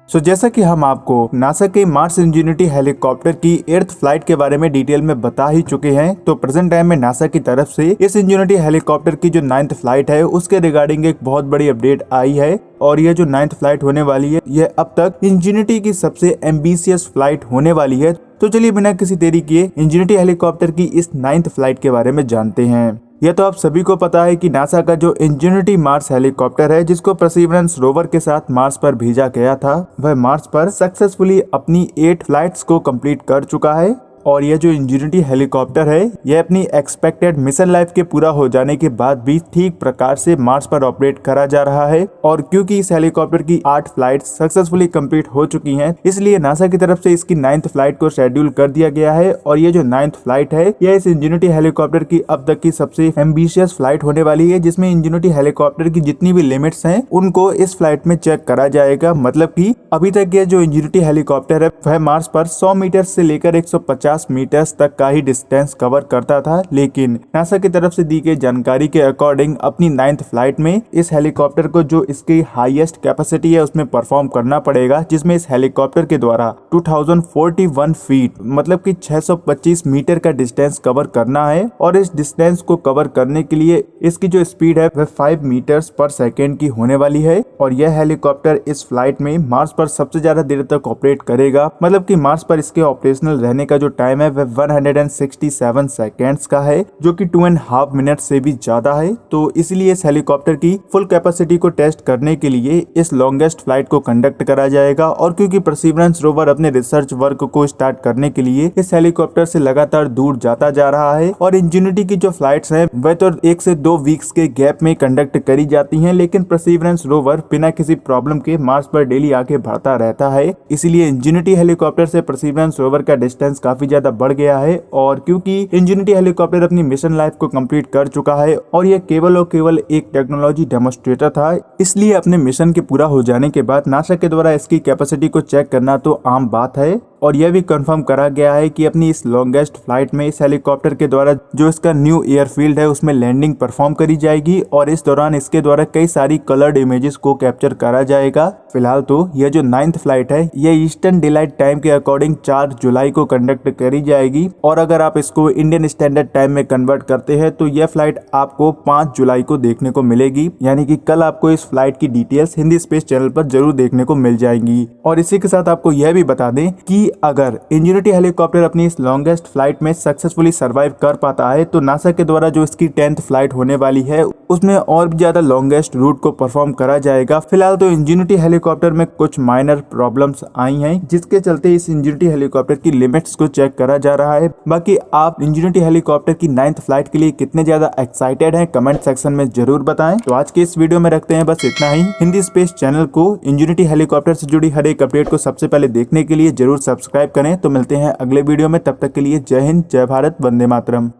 जैसा कि हम आपको नासा के मार्स इंजेन्युइटी हेलीकॉप्टर की 8th फ्लाइट के बारे में डिटेल में बता ही चुके हैं, तो प्रेजेंट टाइम में नासा की तरफ से इस इंजेन्युइटी हेलीकॉप्टर की जो 9th फ्लाइट है उसके रिगार्डिंग एक बहुत बड़ी अपडेट आई है। और यह जो 9th फ्लाइट होने वाली है यह अब तक इंजेन्युइटी की सबसे एम्बिशियस फ्लाइट होने वाली है। तो चलिए बिना किसी देरी किए इंजेन्युइटी हेलीकॉप्टर की इस 9th फ्लाइट के बारे में जानते हैं। यह तो आप सभी को पता है कि नासा का जो इंजेन्युइटी मार्स हेलीकॉप्टर है, जिसको परसीवरेंस रोवर के साथ मार्स पर भेजा गया था, वह मार्स पर सक्सेसफुली अपनी 8 फ्लाइट्स को कंप्लीट कर चुका है। और यह जो इंजेन्युइटी हेलीकॉप्टर है यह अपनी एक्सपेक्टेड मिशन लाइफ के पूरा हो जाने के बाद भी ठीक प्रकार से मार्स पर ऑपरेट करा जा रहा है। और क्योंकि इस हेलीकॉप्टर की 8 फ्लाइट सक्सेसफुली कंप्लीट हो चुकी हैं, इसलिए नासा की तरफ से इसकी 9th फ्लाइट को शेड्यूल कर दिया गया है। और ये जो 9th फ्लाइट है यह इस इंजेन्युइटी हेलीकॉप्टर की अब तक की सबसे एम्बिशियस फ्लाइट होने वाली है, जिसमें इंजेन्युइटी हेलीकॉप्टर की जितनी भी लिमिट्स हैं उनको इस फ्लाइट में चेक करा जाएगा। मतलब कि अभी तक ये जो इंजेन्युइटी हेलीकॉप्टर है वह मार्स पर 100 मीटर से लेकर 150 मीटर्स तक का ही डिस्टेंस कवर करता था, लेकिन नासा की तरफ से दी गई जानकारी के अकॉर्डिंग अपनी 9th फ्लाइट में इस हेलीकॉप्टर को जो इसकी हाईएस्ट कैपेसिटी है उसमें परफॉर्म करना पड़ेगा, जिसमें इस हेलीकॉप्टर के द्वारा 2041 फीट मतलब कि 625 मीटर का डिस्टेंस कवर करना है। और इस डिस्टेंस को कवर करने के लिए इसकी जो स्पीड है वह 5 मीटर्स पर सेकेंड की होने वाली है। और यह हेलीकॉप्टर इस फ्लाइट में मार्स पर सबसे ज्यादा देर तक ऑपरेट करेगा, मतलब कि मार्स पर इसके ऑपरेशनल रहने का जो टाइम है वह 167 सेकेंड्स का है, जो कि 2.5 मिनट से भी ज्यादा है। तो इसलिए इस हेलीकॉप्टर की फुल कैपेसिटी को टेस्ट करने के लिए इस लॉन्गेस्ट फ्लाइट को कंडक्ट करा जाएगा। और क्योंकि परसीवरेंस रोवर अपने रिसर्च वर्क को स्टार्ट करने के लिए इस हेलीकॉप्टर से लगातार दूर जाता जा रहा है, और इंजेन्युइटी की जो फ्लाइट्स हैं वह तो 1 से 2 वीक्स के गैप में कंडक्ट करी जाती हैं, लेकिन परसीवरेंस रोवर बिना किसी प्रॉब्लम के मार्स पर डेली आगे बढ़ता रहता है। इसीलिए इंजेन्युइटी हेलीकॉप्टर से परसीवरेंस रोवर का डिस्टेंस काफी ज्यादा बढ़ गया है। और क्योंकि इंजेन्युइटी हेलीकॉप्टर अपनी मिशन लाइफ को कंप्लीट कर चुका है और यह केवल और केवल एक टेक्नोलॉजी डेमोन्स्ट्रेटर था, इसलिए अपने मिशन के पूरा हो जाने के बाद नासा के द्वारा इसकी कैपेसिटी को चेक करना तो आम बात है। और यह भी कंफर्म करा गया है कि अपनी इस लॉन्गेस्ट फ्लाइट में इस हेलीकॉप्टर के द्वारा जो इसका न्यू एयरफील्ड है उसमें लैंडिंग परफॉर्म करी जाएगी। और इस दौरान इसके द्वारा कई सारी कलर्ड इमेजेस को कैप्चर करा जाएगा। फिलहाल तो यह जो 9th फ्लाइट है यह ईस्टर्न डिलाइट टाइम के अकॉर्डिंग 4 जुलाई को कंडक्ट करी जाएगी। और अगर आप इसको इंडियन स्टैंडर्ड टाइम में कन्वर्ट करते हैं तो यह फ्लाइट आपको 5 जुलाई को देखने को मिलेगी, यानी कि कल आपको इस फ्लाइट की डिटेल्स हिंदी स्पेस चैनल पर जरूर देखने को मिल जाएंगी। और इसी के साथ आपको यह भी बता दें कि अगर इंजेन्युइटी हेलीकॉप्टर अपनी इस लॉन्गेस्ट फ्लाइट में सक्सेसफुली सरवाइव कर पाता है तो नासा के द्वारा जो इसकी 10th फ्लाइट होने वाली है उसमें और भी ज्यादा लॉन्गेस्ट रूट को परफॉर्म करा जाएगा। फिलहाल तो इंजेन्युइटी हेलीकॉप्टर में कुछ माइनर प्रॉब्लम्स आई हैं, जिसके चलते इस इंजेन्युइटी हेलीकॉप्टर की लिमिट्स को चेक करा जा रहा है। बाकी आप इंजेन्युइटी हेलीकॉप्टर की 9th फ्लाइट के लिए कितने ज्यादा एक्साइटेड हैं कमेंट सेक्शन में जरूर बताएं। तो आज के इस वीडियो में रखते हैं बस इतना ही। हिंदी स्पेस चैनल को इंजेन्युइटी हेलीकॉप्टर से जुड़ी हर एक अपडेट को सबसे पहले देखने के लिए जरूर सब्सक्राइब करें। तो मिलते हैं अगले वीडियो में, तब तक के लिए जय हिंद, जय भारत, वंदे मातरम।